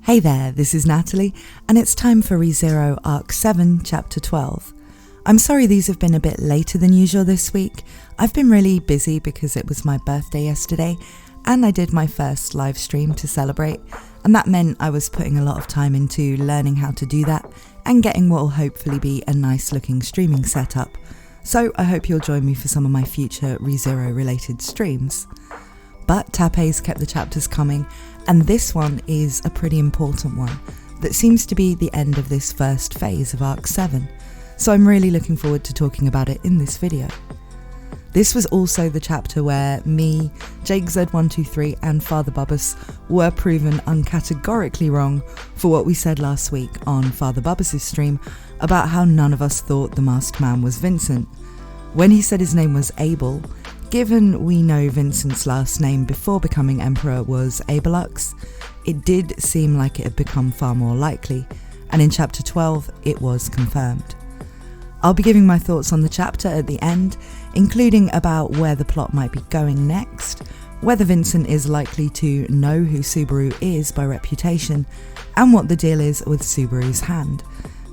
Hey there, this is Natalie, and it's time for ReZero Arc 7, Chapter 12. I'm sorry these have been a bit later than usual this week. I've been really busy because it was my birthday yesterday, and I did my first live stream to celebrate, and that meant I was putting a lot of time into learning how to do that, and getting what will hopefully be a nice looking streaming setup. So I hope you'll join me for some of my future ReZero related streams. But Tape's kept the chapters coming, and this one is a pretty important one that seems to be the end of this first phase of Arc 7, so I'm really looking forward to talking about it in this video. This was also the chapter where me, Jake Z123 and Father Bubbas were proven uncategorically wrong for what we said last week on Father Bubbas' stream about how none of us thought the masked man was Vincent. When he said his name was Abel, given we know Vincent's last name before becoming Emperor was Abelux, it did seem like it had become far more likely, and in Chapter 12 it was confirmed. I'll be giving my thoughts on the chapter at the end, including about where the plot might be going next, whether Vincent is likely to know who Subaru is by reputation, and what the deal is with Subaru's hand.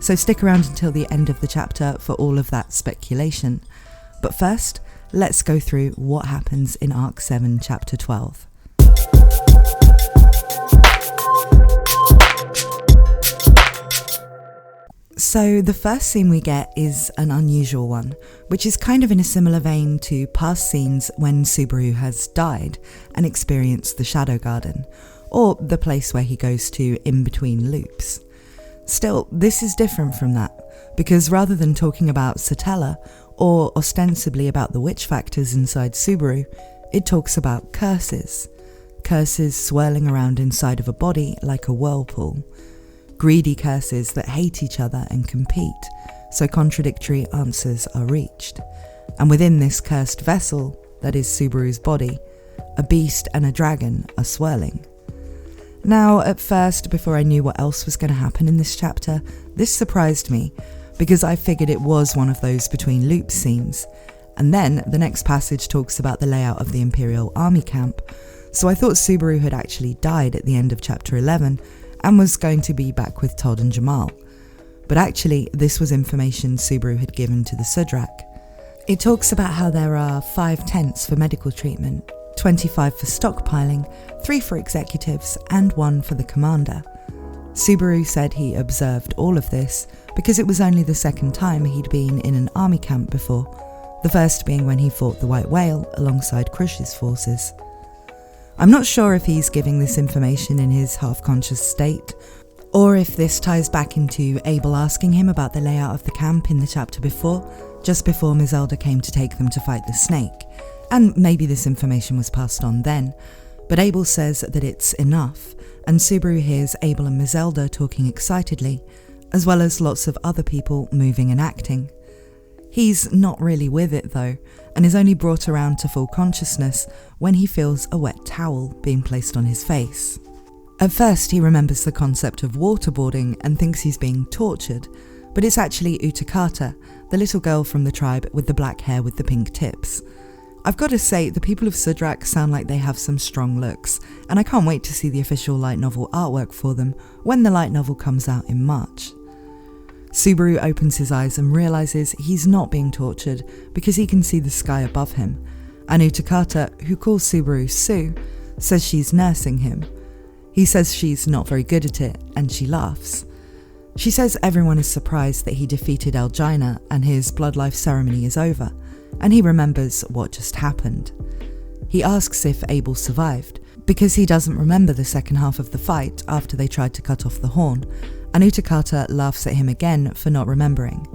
So stick around until the end of the chapter for all of that speculation. But first, let's go through what happens in Arc 7, Chapter 12. So the first scene we get is an unusual one, which is kind of in a similar vein to past scenes when Subaru has died and experienced the Shadow Garden, or the place where he goes to in between loops. Still, this is different from that, because rather than talking about Satella, or ostensibly about the witch factors inside Subaru, it talks about curses. Curses swirling around inside of a body like a whirlpool. Greedy curses that hate each other and compete, so contradictory answers are reached. And within this cursed vessel, that is Subaru's body, a beast and a dragon are swirling. Now, at first, before I knew what else was going to happen in this chapter, this surprised me, because I figured it was one of those between loops scenes. And then the next passage talks about the layout of the Imperial Army camp, so I thought Subaru had actually died at the end of Chapter 11 and was going to be back with Todd and Jamal. But actually, this was information Subaru had given to the Sudrak. It talks about how there are 5 tents for medical treatment, 25 for stockpiling, 3 for executives, and 1 for the commander. Subaru said he observed all of this because it was only the second time he'd been in an army camp before, the first being when he fought the White Whale alongside Krush's forces. I'm not sure if he's giving this information in his half-conscious state, or if this ties back into Abel asking him about the layout of the camp in the chapter before, just before Mizelda came to take them to fight the snake, and maybe this information was passed on then, but Abel says that it's enough, and Subaru hears Abel and Mizelda talking excitedly, as well as lots of other people moving and acting. He's not really with it though, and is only brought around to full consciousness when he feels a wet towel being placed on his face. At first he remembers the concept of waterboarding and thinks he's being tortured, but it's actually Utakata, the little girl from the tribe with the black hair with the pink tips. I've got to say, the people of Sudrak sound like they have some strong looks, and I can't wait to see the official light novel artwork for them when the light novel comes out in March. Subaru opens his eyes and realises he's not being tortured because he can see the sky above him, and Utakata, who calls Subaru Sue, says she's nursing him. He says she's not very good at it, and she laughs. She says everyone is surprised that he defeated Elgina and his bloodlife ceremony is over, and he remembers what just happened. He asks if Abel survived, because he doesn't remember the second half of the fight after they tried to cut off the horn, and Utakata laughs at him again for not remembering.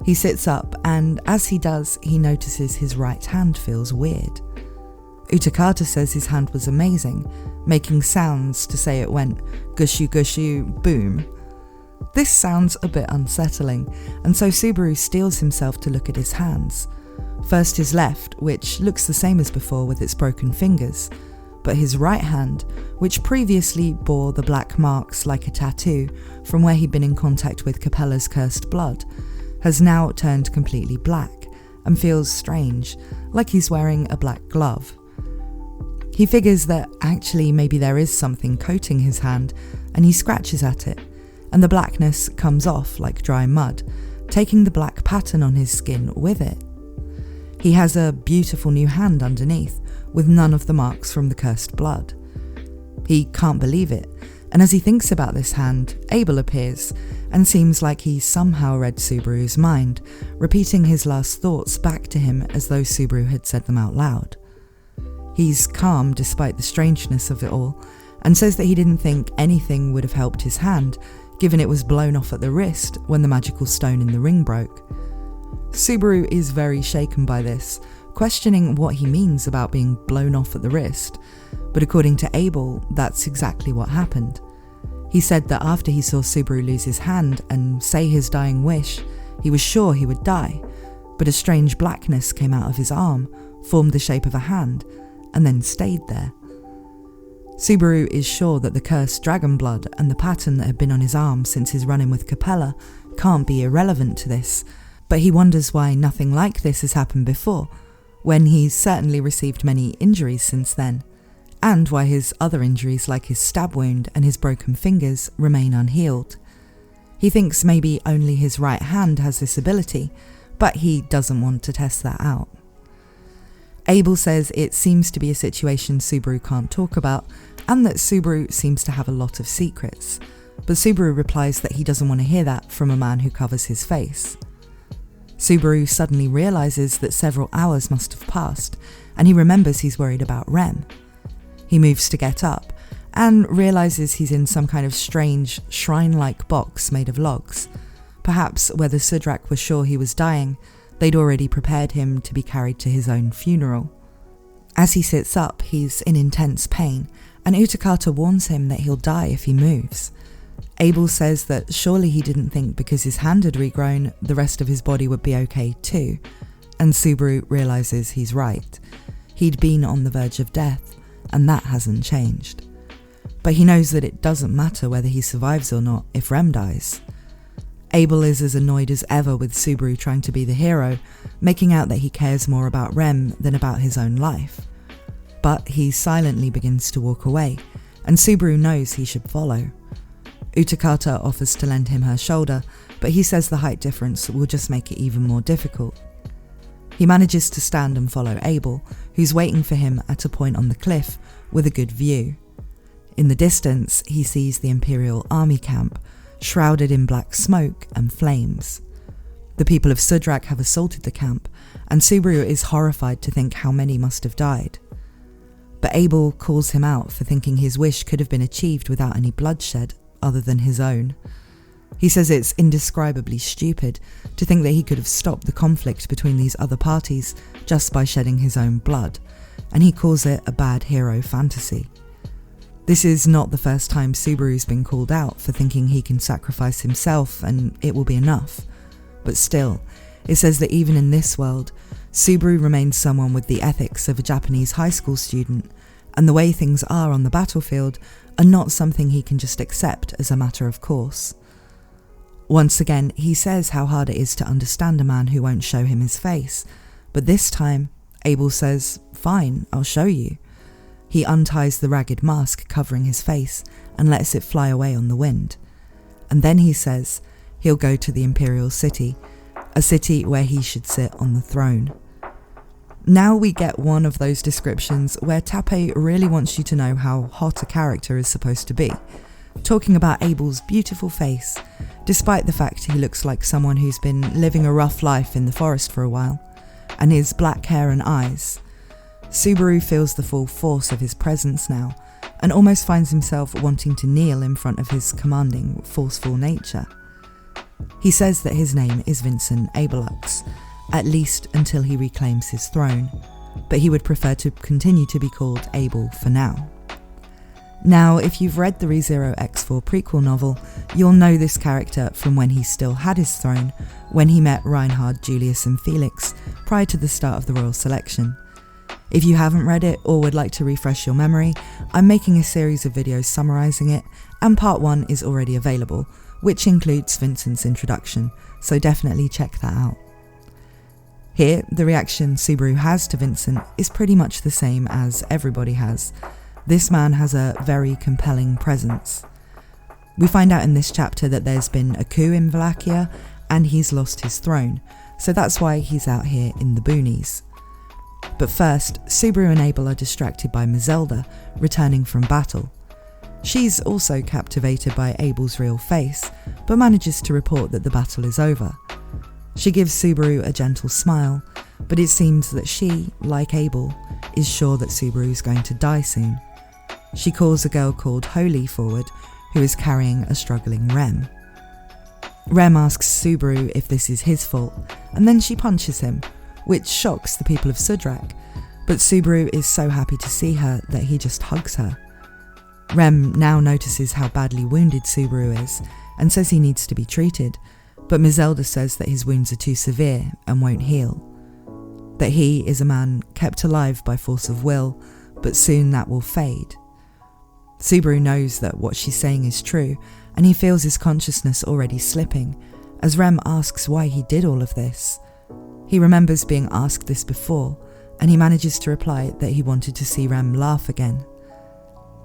He sits up, and as he does, he notices his right hand feels weird. Utakata says his hand was amazing, making sounds to say it went gushu gushu boom. This sounds a bit unsettling, and so Subaru steels himself to look at his hands. First his left, which looks the same as before with its broken fingers, but his right hand, which previously bore the black marks like a tattoo from where he'd been in contact with Capella's cursed blood, has now turned completely black and feels strange, like he's wearing a black glove. He figures that actually maybe there is something coating his hand, and he scratches at it, and the blackness comes off like dry mud, taking the black pattern on his skin with it. He has a beautiful new hand underneath, with none of the marks from the cursed blood. He can't believe it, and as he thinks about this hand, Abel appears, and seems like he somehow read Subaru's mind, repeating his last thoughts back to him as though Subaru had said them out loud. He's calm despite the strangeness of it all, and says that he didn't think anything would have helped his hand, given it was blown off at the wrist when the magical stone in the ring broke. Subaru is very shaken by this, questioning what he means about being blown off at the wrist, but according to Abel, that's exactly what happened. He said that after he saw Subaru lose his hand and say his dying wish, he was sure he would die, but a strange blackness came out of his arm, formed the shape of a hand, and then stayed there. Subaru is sure that the cursed dragon blood and the pattern that had been on his arm since his run-in with Capella can't be irrelevant to this, but he wonders why nothing like this has happened before, when he's certainly received many injuries since then, and why his other injuries like his stab wound and his broken fingers remain unhealed. He thinks maybe only his right hand has this ability, but he doesn't want to test that out. Abel says it seems to be a situation Subaru can't talk about, and that Subaru seems to have a lot of secrets, but Subaru replies that he doesn't want to hear that from a man who covers his face. Subaru suddenly realises that several hours must have passed, and he remembers he's worried about Rem. He moves to get up, and realises he's in some kind of strange, shrine-like box made of logs. Perhaps where the Sudrak was sure he was dying, they'd already prepared him to be carried to his own funeral. As he sits up, he's in intense pain, and Utakata warns him that he'll die if he moves. Abel says that surely he didn't think because his hand had regrown, the rest of his body would be okay too, and Subaru realises he's right. He'd been on the verge of death, and that hasn't changed. But he knows that it doesn't matter whether he survives or not if Rem dies. Abel is as annoyed as ever with Subaru trying to be the hero, making out that he cares more about Rem than about his own life. But he silently begins to walk away, and Subaru knows he should follow. Utakata offers to lend him her shoulder, but he says the height difference will just make it even more difficult. He manages to stand and follow Abel, who's waiting for him at a point on the cliff with a good view. In the distance, he sees the Imperial Army camp, shrouded in black smoke and flames. The people of Sudrak have assaulted the camp, and Subaru is horrified to think how many must have died. But Abel calls him out for thinking his wish could have been achieved without any bloodshed other than his own. He says it's indescribably stupid to think that he could have stopped the conflict between these other parties just by shedding his own blood, and he calls it a bad hero fantasy. This is not the first time Subaru's been called out for thinking he can sacrifice himself and it will be enough. But still, it says that even in this world, Subaru remains someone with the ethics of a Japanese high school student, and the way things are on the battlefield are not something he can just accept as a matter of course. Once again, he says how hard it is to understand a man who won't show him his face, but this time, Abel says, "Fine, I'll show you." He unties the ragged mask covering his face and lets it fly away on the wind. And then he says he'll go to the Imperial City, a city where he should sit on the throne. Now we get one of those descriptions where Tappei really wants you to know how hot a character is supposed to be, talking about Abel's beautiful face, despite the fact he looks like someone who's been living a rough life in the forest for a while, and his black hair and eyes. Subaru feels the full force of his presence now, and almost finds himself wanting to kneel in front of his commanding, forceful nature. He says that his name is Vincent Abelux, at least until he reclaims his throne, but he would prefer to continue to be called Abel for now. Now, if you've read the ReZero X4 prequel novel, you'll know this character from when he still had his throne, when he met Reinhard, Julius and Felix prior to the start of the royal selection. If you haven't read it or would like to refresh your memory, I'm making a series of videos summarising it, and part 1 is already available, which includes Vincent's introduction, so definitely check that out. Here, the reaction Subaru has to Vincent is pretty much the same as everybody has. This man has a very compelling presence. We find out in this chapter that there's been a coup in Wallachia and he's lost his throne, so that's why he's out here in the boonies. But first, Subaru and Abel are distracted by Mizelda, returning from battle. She's also captivated by Abel's real face, but manages to report that the battle is over. She gives Subaru a gentle smile, but it seems that she, like Abel, is sure that Subaru is going to die soon. She calls a girl called Holy forward, who is carrying a struggling Rem. Rem asks Subaru if this is his fault, and then she punches him, which shocks the people of Sudrak, but Subaru is so happy to see her that he just hugs her. Rem now notices how badly wounded Subaru is, and says he needs to be treated, but Mizelda says that his wounds are too severe and won't heal. That he is a man kept alive by force of will, but soon that will fade. Subaru knows that what she's saying is true, and he feels his consciousness already slipping, as Rem asks why he did all of this. He remembers being asked this before, and he manages to reply that he wanted to see Rem laugh again.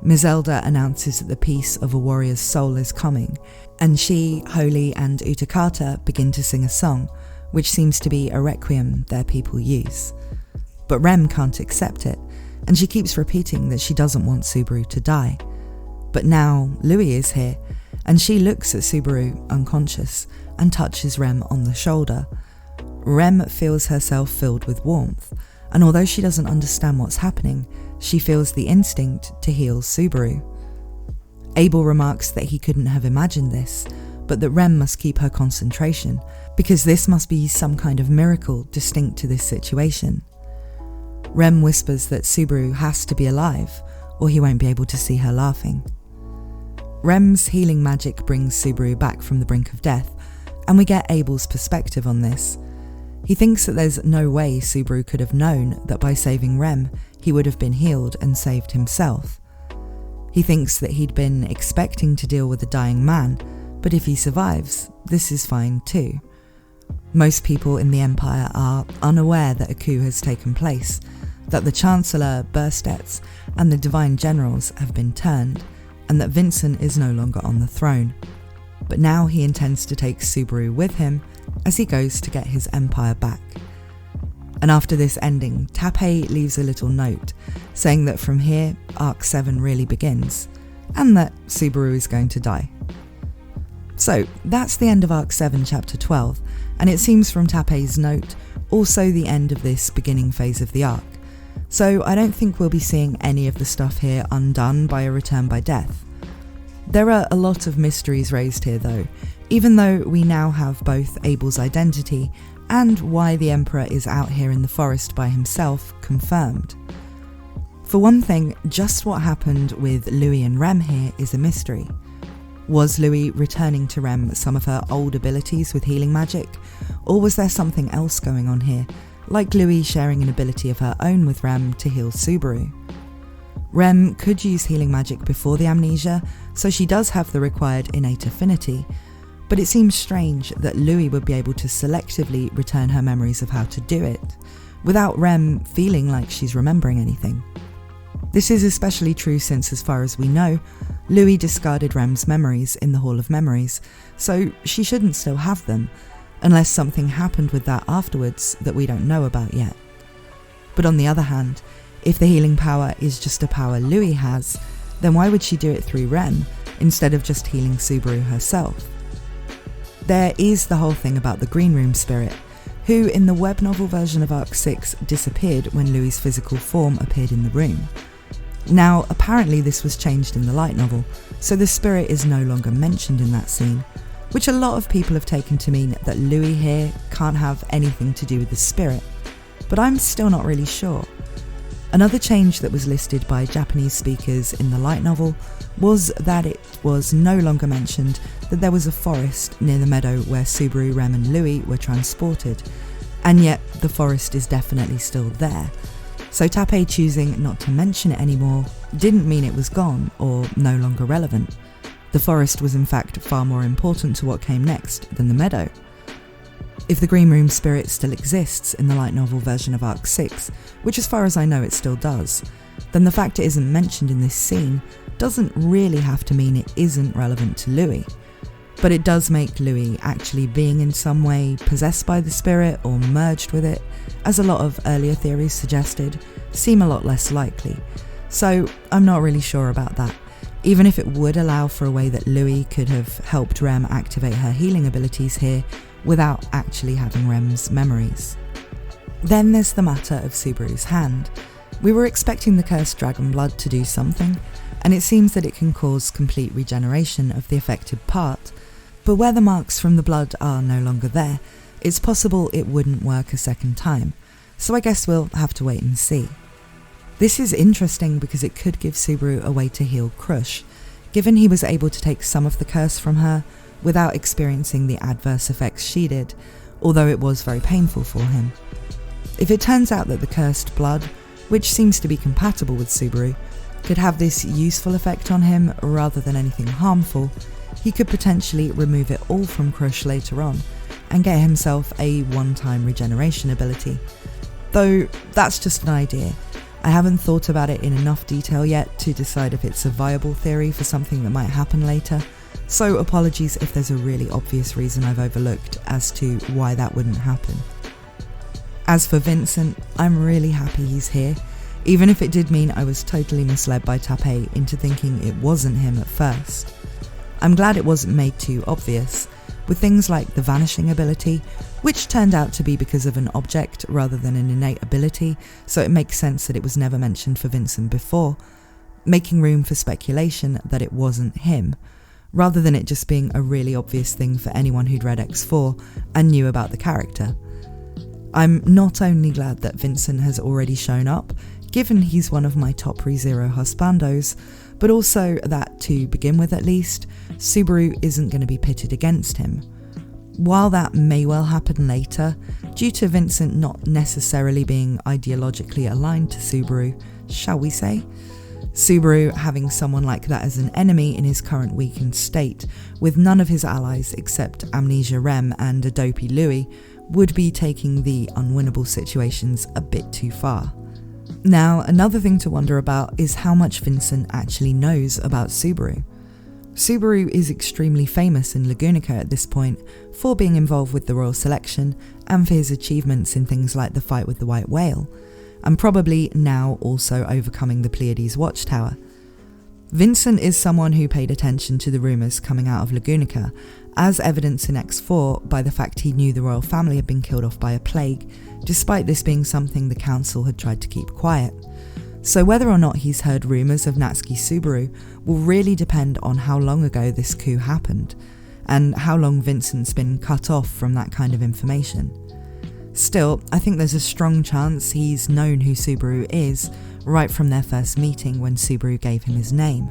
Mizelda announces that the peace of a warrior's soul is coming, and she, Holy and Utakata begin to sing a song, which seems to be a requiem their people use. But Rem can't accept it, and she keeps repeating that she doesn't want Subaru to die. But now Louis is here, and she looks at Subaru unconscious and touches Rem on the shoulder. Rem feels herself filled with warmth, and although she doesn't understand what's happening, she feels the instinct to heal Subaru. Abel remarks that he couldn't have imagined this, but that Rem must keep her concentration, because this must be some kind of miracle distinct to this situation. Rem whispers that Subaru has to be alive, or he won't be able to see her laughing. Rem's healing magic brings Subaru back from the brink of death, and we get Abel's perspective on this. He thinks that there's no way Subaru could have known that by saving Rem, he would have been healed and saved himself. He thinks that he'd been expecting to deal with a dying man, but if he survives, this is fine too. Most people in the Empire are unaware that a coup has taken place, that the Chancellor, Burstetz, and the Divine Generals have been turned, and that Vincent is no longer on the throne. But now he intends to take Subaru with him as he goes to get his empire back. And after this ending, Tappei leaves a little note saying that from here, Arc 7 really begins, and that Subaru is going to die. So that's the end of Arc 7 Chapter 12, and it seems from Tappei's note, also the end of this beginning phase of the arc. So I don't think we'll be seeing any of the stuff here undone by a return by death. There are a lot of mysteries raised here though, even though we now have both Abel's identity and why the Emperor is out here in the forest by himself confirmed. For one thing, just what happened with Louis and Rem here is a mystery. Was Louis returning to Rem some of her old abilities with healing magic, or was there something else going on here, like Louis sharing an ability of her own with Rem to heal Subaru? Rem could use healing magic before the amnesia, so she does have the required innate affinity, but it seems strange that Louis would be able to selectively return her memories of how to do it, without Rem feeling like she's remembering anything. This is especially true since, as far as we know, Louis discarded Rem's memories in the Hall of Memories, so she shouldn't still have them, unless something happened with that afterwards that we don't know about yet. But on the other hand, if the healing power is just a power Louis has, then why would she do it through Rem, instead of just healing Subaru herself? There is the whole thing about the Green Room spirit, who in the web novel version of Arc 6 disappeared when Louis' physical form appeared in the room. Now, apparently this was changed in the light novel, so the spirit is no longer mentioned in that scene, which a lot of people have taken to mean that Louis here can't have anything to do with the spirit, but I'm still not really sure. Another change that was listed by Japanese speakers in the light novel was that it was no longer mentioned that there was a forest near the meadow where Subaru, Rem and Louis were transported, and yet the forest is definitely still there. So Tappei choosing not to mention it anymore didn't mean it was gone or no longer relevant. The forest was in fact far more important to what came next than the meadow. If the Green Room spirit still exists in the light novel version of Arc 6, which as far as I know it still does, then the fact it isn't mentioned in this scene doesn't really have to mean it isn't relevant to Louis. But it does make Louis actually being in some way possessed by the spirit or merged with it, as a lot of earlier theories suggested, seem a lot less likely. So I'm not really sure about that, even if it would allow for a way that Louis could have helped Rem activate her healing abilities here without actually having Rem's memories. Then there's the matter of Subaru's hand. We were expecting the cursed dragon blood to do something, and it seems that it can cause complete regeneration of the affected part, but where the marks from the blood are no longer there, it's possible it wouldn't work a second time, so I guess we'll have to wait and see. This is interesting because it could give Subaru a way to heal Crush, given he was able to take some of the curse from her without experiencing the adverse effects she did, although it was very painful for him. If it turns out that the cursed blood, which seems to be compatible with Subaru, could have this useful effect on him rather than anything harmful, he could potentially remove it all from Crush later on and get himself a one-time regeneration ability. Though that's just an idea. I haven't thought about it in enough detail yet to decide if it's a viable theory for something that might happen later, so apologies if there's a really obvious reason I've overlooked as to why that wouldn't happen. As for Vincent, I'm really happy he's here, even if it did mean I was totally misled by Tappei into thinking it wasn't him at first. I'm glad it wasn't made too obvious, with things like the vanishing ability, which turned out to be because of an object rather than an innate ability, so it makes sense that it was never mentioned for Vincent before, making room for speculation that it wasn't him, rather than it just being a really obvious thing for anyone who'd read X4 and knew about the character. I'm not only glad that Vincent has already shown up, given he's one of my top ReZero husbandos, but also that, to begin with at least, Subaru isn't going to be pitted against him. While that may well happen later, due to Vincent not necessarily being ideologically aligned to Subaru, shall we say, Subaru having someone like that as an enemy in his current weakened state, with none of his allies except Amnesia Rem and a dopey Louis, would be taking the unwinnable situations a bit too far. Now, another thing to wonder about is how much Vincent actually knows about Subaru. Subaru is extremely famous in Lagunica at this point for being involved with the Royal Selection and for his achievements in things like the fight with the White Whale, and probably now also overcoming the Pleiades Watchtower. Vincent is someone who paid attention to the rumours coming out of Lagunica, as evidenced in X4 by the fact he knew the royal family had been killed off by a plague, despite this being something the council had tried to keep quiet. So whether or not he's heard rumours of Natsuki Subaru will really depend on how long ago this coup happened, and how long Vincent's been cut off from that kind of information. Still, I think there's a strong chance he's known who Subaru is right from their first meeting when Subaru gave him his name.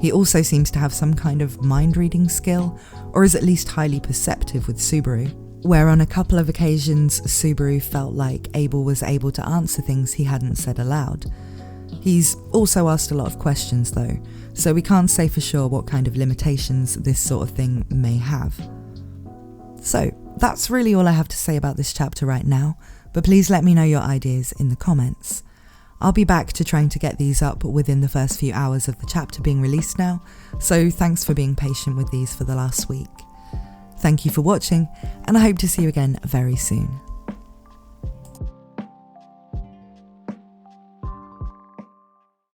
He also seems to have some kind of mind-reading skill, or is at least highly perceptive with Subaru, where on a couple of occasions Subaru felt like Abel was able to answer things he hadn't said aloud. He's also asked a lot of questions though, so we can't say for sure what kind of limitations this sort of thing may have. So, that's really all I have to say about this chapter right now, but please let me know your ideas in the comments. I'll be back to trying to get these up within the first few hours of the chapter being released now, so thanks for being patient with these for the last week. Thank you for watching, and I hope to see you again very soon.